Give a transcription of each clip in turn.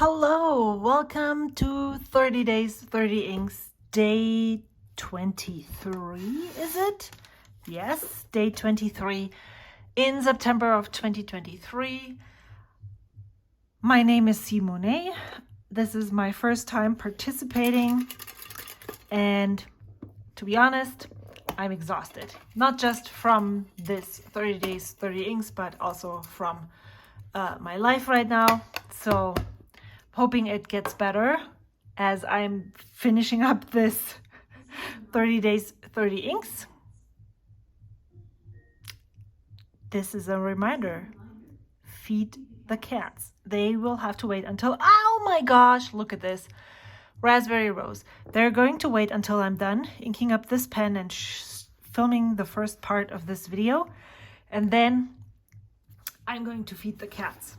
Hello, welcome to 30 Days, 30 Inks, day 23, is it? Yes, day 23 in September of 2023. My name is Simone. This is my first time participating, and to be honest, I'm exhausted. Not just from this 30 Days, 30 Inks, but also from my life right now. So hoping it gets better as I'm finishing up this 30 Days, 30 Inks. This is a reminder. Feed the cats. They will have to wait until, oh my gosh, look at this. Raspberry Rose. They're going to wait until I'm done inking up this pen and filming the first part of this video. And then I'm going to feed the cats.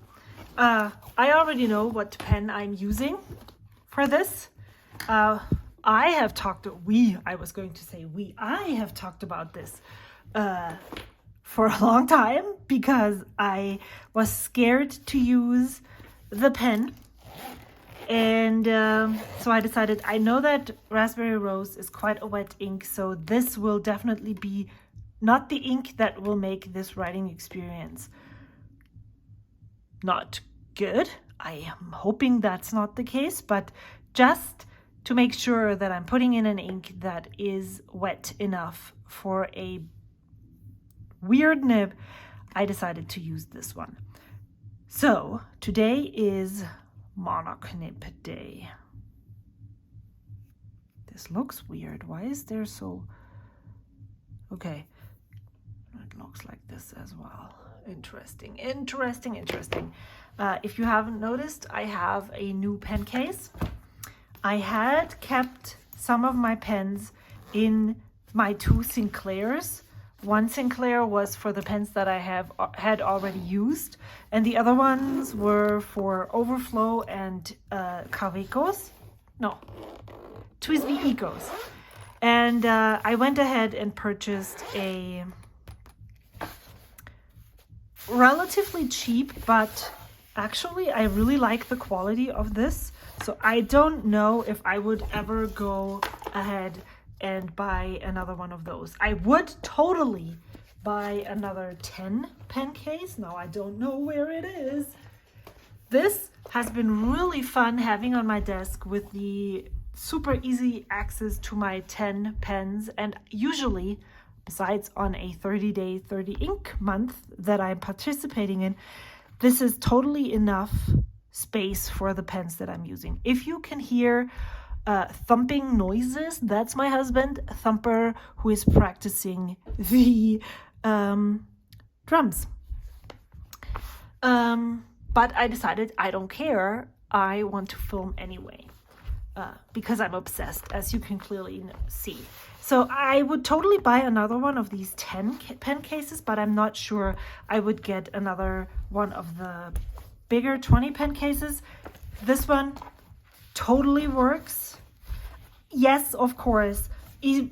I already know what pen I'm using for this. I have talked about this for a long time because I was scared to use the pen. And so I decided, I know that Raspberry Rose is quite a wet ink, so this will definitely be not the ink that will make this writing experience not good. I am hoping that's not the case, but just to make sure that I'm putting in an ink that is wet enough for a weird nib, I decided to use this one. So today is Monoc nib day. This looks weird. Why is there so... Okay, it looks like this as well. Interesting. If you haven't noticed, I have a new pen case. I had kept some of my pens in my two Sinclairs. One Sinclair was for the pens that I had already used, and the other ones were for Overflow and Cavecos. No, Twisby Ecos. And I went ahead and purchased a relatively cheap, but actually I really like the quality of this, so I don't know if I would ever go ahead and buy another one of those. I would totally buy another 10 pen case. Now I don't know where it is. This has been really fun having on my desk with the super easy access to my 10 pens, and usually, besides on a 30-day, 30 ink month that I'm participating in, this is totally enough space for the pens that I'm using. If you can hear thumping noises, that's my husband, Thumper, who is practicing the drums. But I decided I don't care. I want to film anyway because I'm obsessed, as you can clearly see. So I would totally buy another one of these 10 pen cases, but I'm not sure I would get another one of the bigger 20 pen cases. This one totally works. Yes, of course, the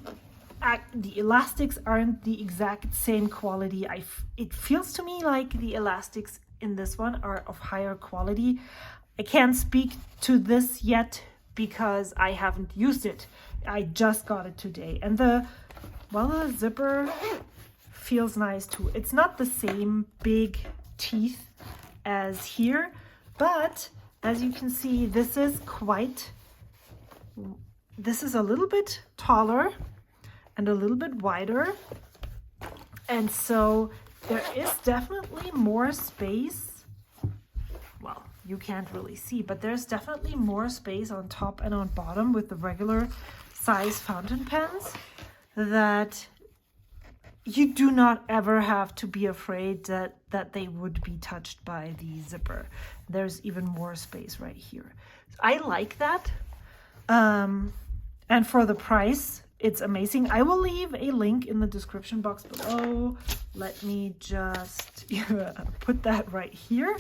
elastics aren't the exact same quality. It feels to me like the elastics in this one are of higher quality. I can't speak to this yet because I haven't used it. I just got it today, and the zipper feels nice too. It's not the same big teeth as here, but as you can see, this is a little bit taller and a little bit wider, and so there is definitely more space. Well, you can't really see, but there's definitely more space on top and on bottom with the regular size fountain pens, that you do not ever have to be afraid that they would be touched by the zipper. There's even more space right here. I like that. And for the price, it's amazing. I will leave a link in the description box below. Let me just put that right here.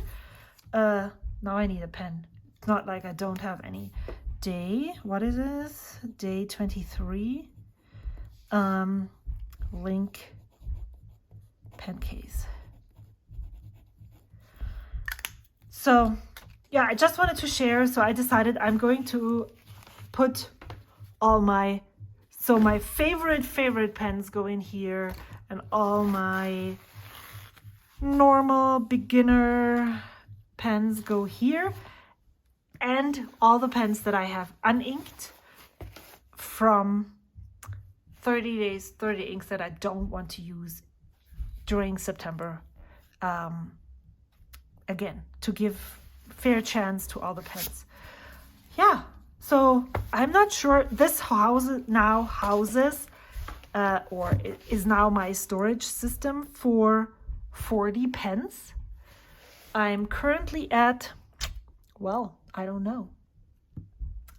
Now I need a pen. It's not like I don't have any. What is this? Day 23. Link pen case. So yeah, I just wanted to share. So I decided I'm going to put all my, so my favorite pens go in here, and all my normal beginner pens go here, and all the pens that I have uninked from 30 days, 30 inks that I don't want to use during September. Again, to give fair chance to all the pens. Yeah, so I'm not sure. This house now houses, or it is now my storage system for 40 pens. I'm currently at, well, I don't know,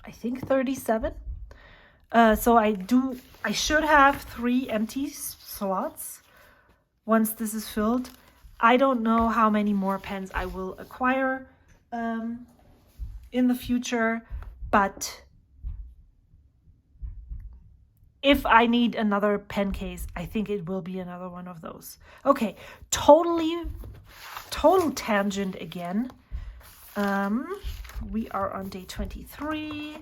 I think 37. So I should have 3 empty slots once this is filled. I don't know how many more pens I will acquire in the future, but if I need another pen case, I think it will be another one of those. Okay, total tangent again. We are on day 23.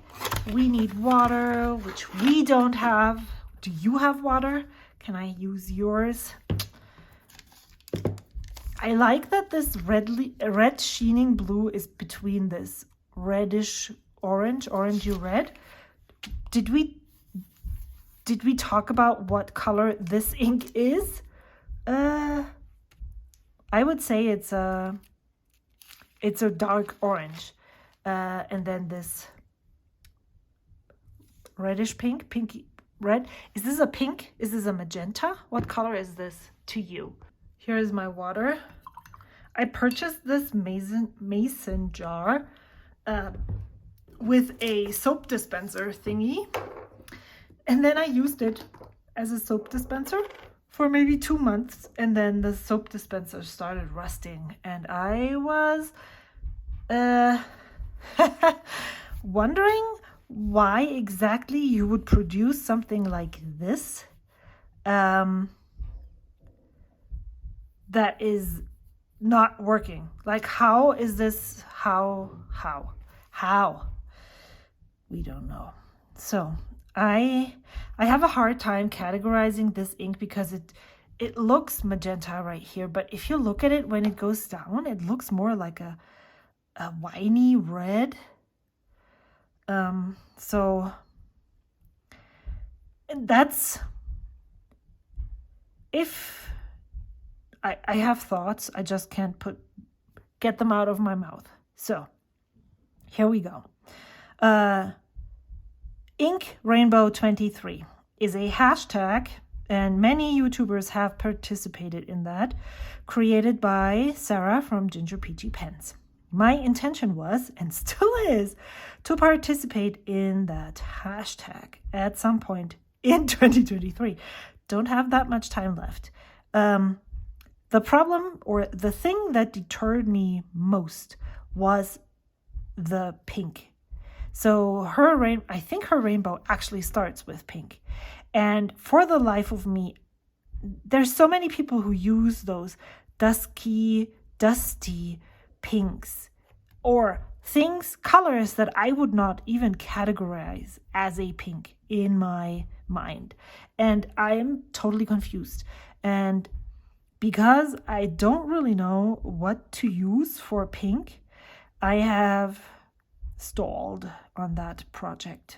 We need water, which we don't have. Do you have water? Can I use yours? I like that this red sheening blue is between this reddish orange, orangey red. Did we talk about what color this ink is? I would say it's a dark orange. And then this reddish pink, pinky red. Is this a pink? Is this a magenta? What color is this to you? Here is my water. I purchased this mason jar with a soap dispenser thingy. And then I used it as a soap dispenser for maybe 2 months. And then the soap dispenser started rusting. And I was wondering why exactly you would produce something like this that is not working. Like, how is this? How? We don't know. So I have a hard time categorizing this ink because it looks magenta right here, but if you look at it when it goes down, it looks more like a winey red. So that's, if I have thoughts, I just can't get them out of my mouth. So here we go. Ink Rainbow 23 is a hashtag, and many YouTubers have participated in that, created by Sarah from Ginger Peachy Pens. My intention was, and still is, to participate in that hashtag at some point in 2023. Don't have that much time left. The problem, or the thing that deterred me most, was the pink. So I think her rainbow actually starts with pink. And for the life of me, there's so many people who use those dusty pinks, or colors that I would not even categorize as a pink in my mind. And I am totally confused. And because I don't really know what to use for pink, I have stalled on that project.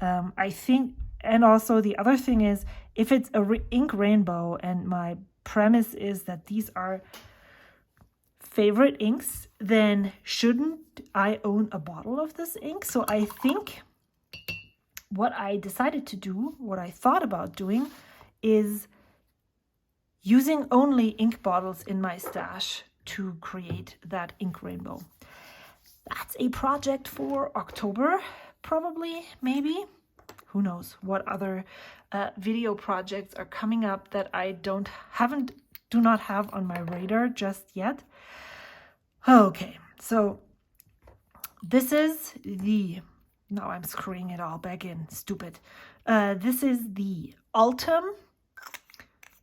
I think, and also the other thing is, if it's a ink rainbow, and my premise is that these are favorite inks, then shouldn't I own a bottle of this ink? So I think what I decided to do, what I thought about doing, is using only ink bottles in my stash to create that ink rainbow. That's a project for October, probably, maybe. Who knows what other video projects are coming up that I do not have on my radar just yet. Okay, so this is now I'm screwing it all back in, stupid. This is the Ultim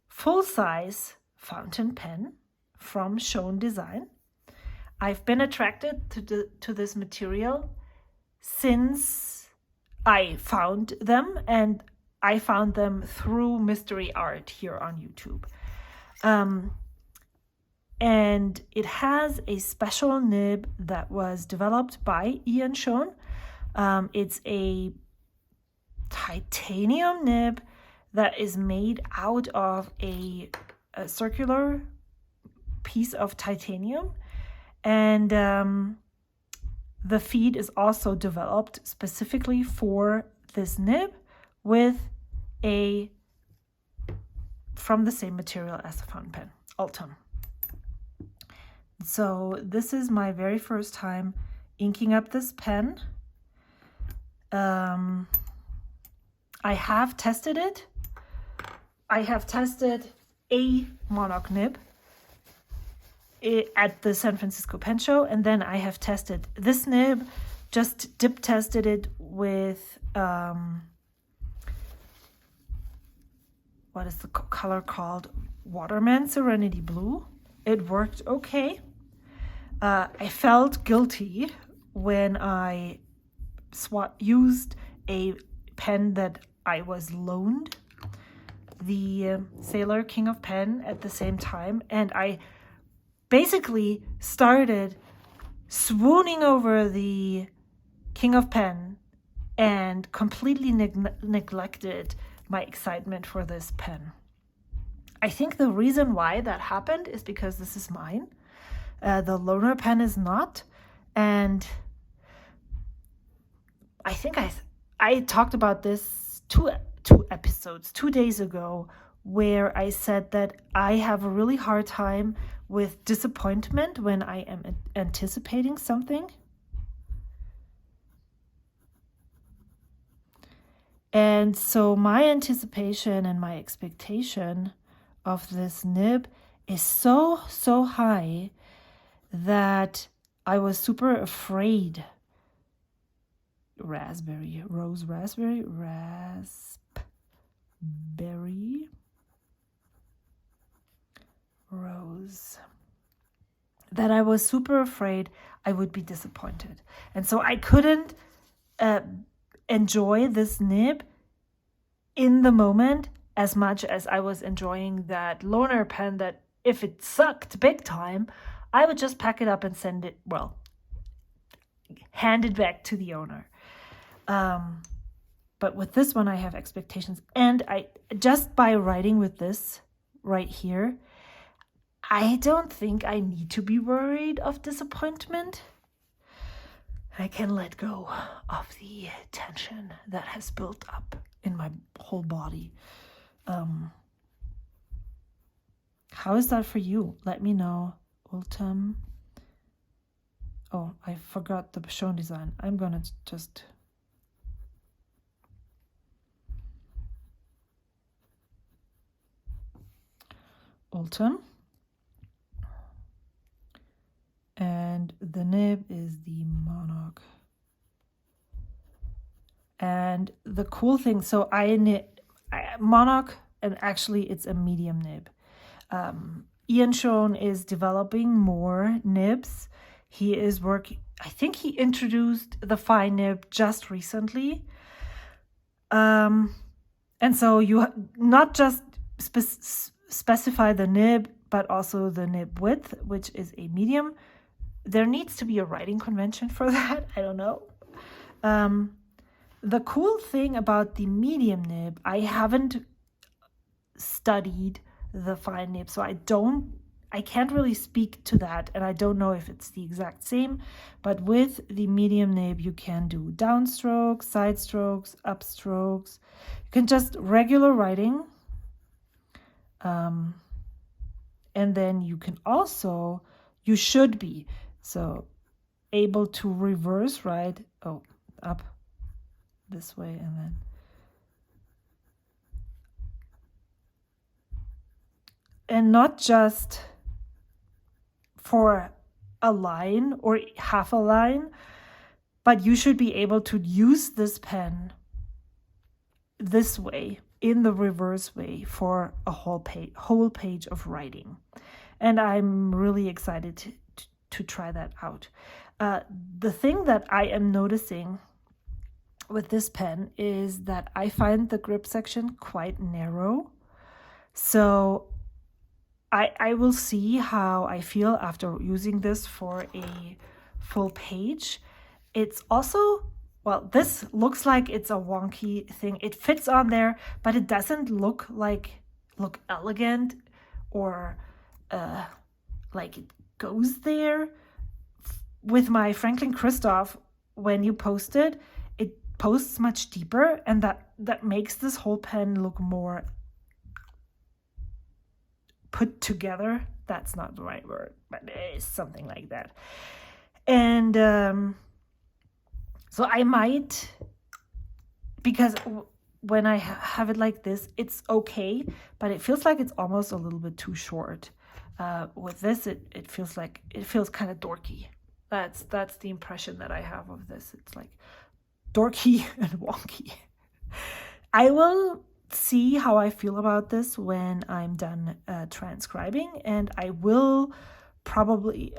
full-size fountain pen from Schon Design. I've been attracted to this material since I found them, and I found them through mystery art here on YouTube. And it has a special nib that was developed by Ian Schon. It's a titanium nib that is made out of a circular piece of titanium, and the feed is also developed specifically for this nib from the same material as the fountain pen, Ultem. So this is my very first time inking up this pen. I have tested it. I have tested a Monoc nib at the San Francisco Pen Show, and then I have tested this nib, just dip tested it with what is the color called? Waterman Serenity Blue. It worked okay. I felt guilty when I used a pen that I was loaned, the Sailor King of Pen, at the same time, and I basically started swooning over the King of Pen and completely neglected my excitement for this pen. I think the reason why that happened is because this is mine. The loaner pen is not, and I think I talked about this two episodes 2 days ago, where I said that I have a really hard time with disappointment when I am anticipating something. And so my anticipation and my expectation of this nib is so high that I was super afraid. Raspberry Rose, Raspberry Rose. That I was super afraid I would be disappointed. And so I couldn't enjoy this nib in the moment as much as I was enjoying that loaner pen that, if it sucked big time, I would just pack it up and hand it back to the owner. But with this one, I have expectations. And just by writing with this right here, I don't think I need to be worried of disappointment. I can let go of the tension that has built up in my whole body. How is that for you? Let me know. Ultem. Oh, I forgot the Schon design. I'm gonna just... Ultem. And the nib is the Monoc. And the cool thing, so Monoc, and actually it's a medium nib. Ian Schon is developing more nibs. He is working, I think he introduced the fine nib just recently. And so you not just specify the nib, but also the nib width, which is a medium. There needs to be a writing convention for that. I don't know. The cool thing about the medium nib, I haven't studied the fine nib, so I can't really speak to that, and I don't know if it's the exact same. But with the medium nib, you can do downstrokes, side strokes, upstrokes. You can just regular writing. And then you can also, you should be, so able to reverse write, up this way, and then and not just for a line or half a line, but you should be able to use this pen this way, in the reverse way, for a whole page of writing. And I'm really excited to try that out. The thing that I am noticing with this pen is that I find the grip section quite narrow. So I will see how I feel after using this for a full page. It's also, well, this looks like it's a wonky thing. It fits on there, but it doesn't look elegant or like it goes there. With my Franklin Christoph, when you post it, it posts much deeper, and that makes this whole pen look more put together. That's not the right word, but it is something like that. And so I might, because when I have it like this, it's okay, but it feels like it's almost a little bit too short. With this, it feels kind of dorky. That's the impression that I have of this. It's like dorky and wonky. I will see how I feel about this when I'm done transcribing, and I will probably,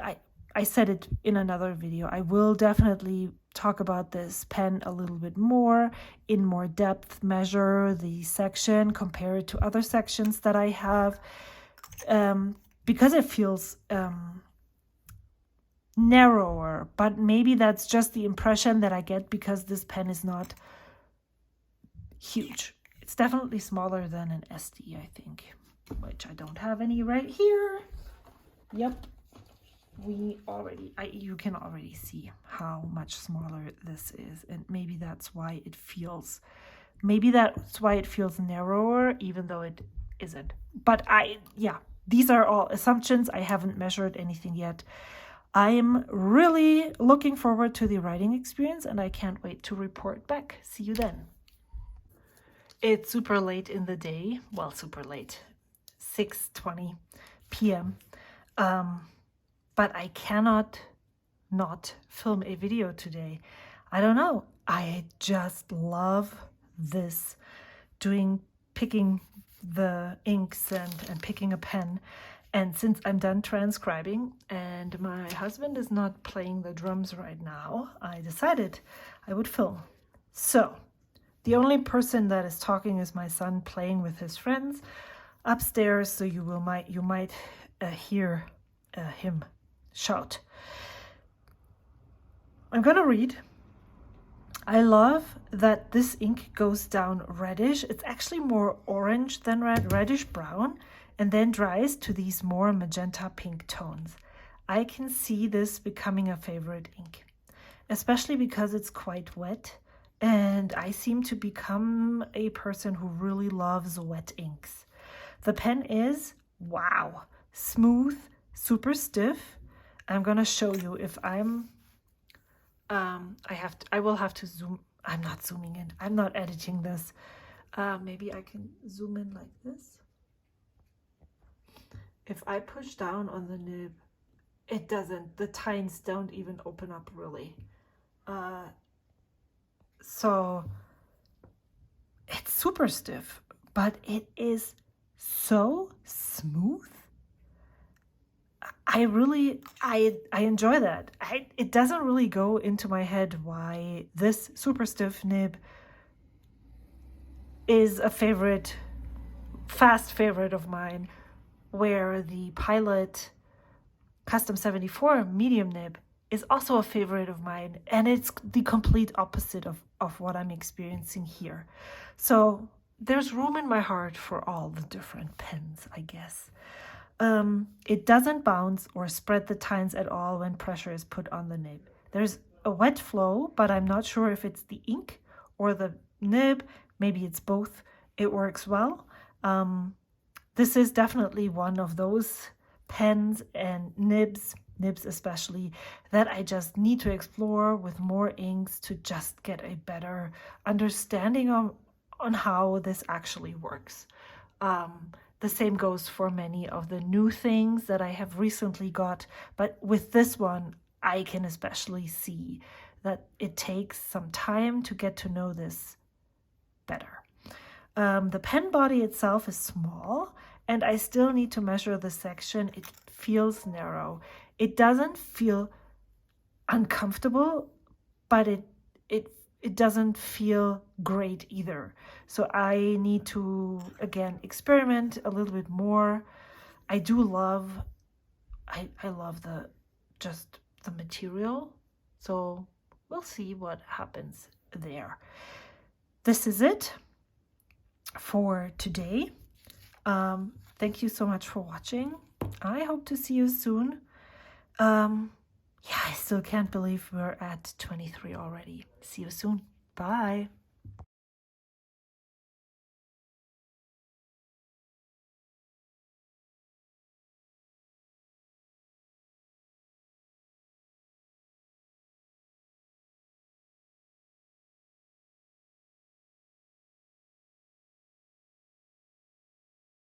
I said it in another video, I will definitely talk about this pen a little bit more, in more depth, measure the section, compare it to other sections that I have, because it feels narrower, but maybe that's just the impression that I get because this pen is not huge. It's definitely smaller than an SD, I think, which I don't have any right here. Yep. You can already see how much smaller this is, and maybe that's why it feels narrower, even though it isn't. But these are all assumptions. I haven't measured anything yet. I am really looking forward to the writing experience, and I can't wait to report back. See you then. It's super late in the day. Well, super late. 6:20 p.m. But I cannot not film a video today. I don't know. I just love this, picking the inks and picking a pen. And since I'm done transcribing and my husband is not playing the drums right now, I decided I would film. So the only person that is talking is my son playing with his friends upstairs, so you might hear him shout. I'm gonna read. I love that this ink goes down reddish. It's actually more orange than red, reddish brown, and then dries to these more magenta pink tones. I can see this becoming a favorite ink, especially because it's quite wet, and I seem to become a person who really loves wet inks. The pen is, wow, smooth, super stiff. I'm gonna show you if I'm, I will have to zoom. I'm not zooming in. I'm not editing this. Maybe I can zoom in like this. If I push down on the nib, it doesn't, the tines don't even open up really. So it's super stiff, but it is so smooth. I enjoy that. It doesn't really go into my head why this super stiff nib is a fast favorite of mine, where the Pilot Custom 74 medium nib is also a favorite of mine, and it's the complete opposite of what I'm experiencing here. So there's room in my heart for all the different pens, I guess. It doesn't bounce or spread the tines at all when pressure is put on the nib. There's a wet flow, but I'm not sure if it's the ink or the nib. Maybe it's both. It works well. This is definitely one of those pens and nibs especially, that I just need to explore with more inks to just get a better understanding on how this actually works. The same goes for many of the new things that I have recently got, but with this one, I can especially see that it takes some time to get to know this better. The pen body itself is small, and I still need to measure the section. It feels narrow. It doesn't feel uncomfortable, but it doesn't feel great either. So I need to, again, experiment a little bit more. I do love, I love just the material. So we'll see what happens there. This is it for today. Thank you so much for watching. I hope to see you soon. Yeah, I still can't believe we're at 23 already. See you soon. Bye.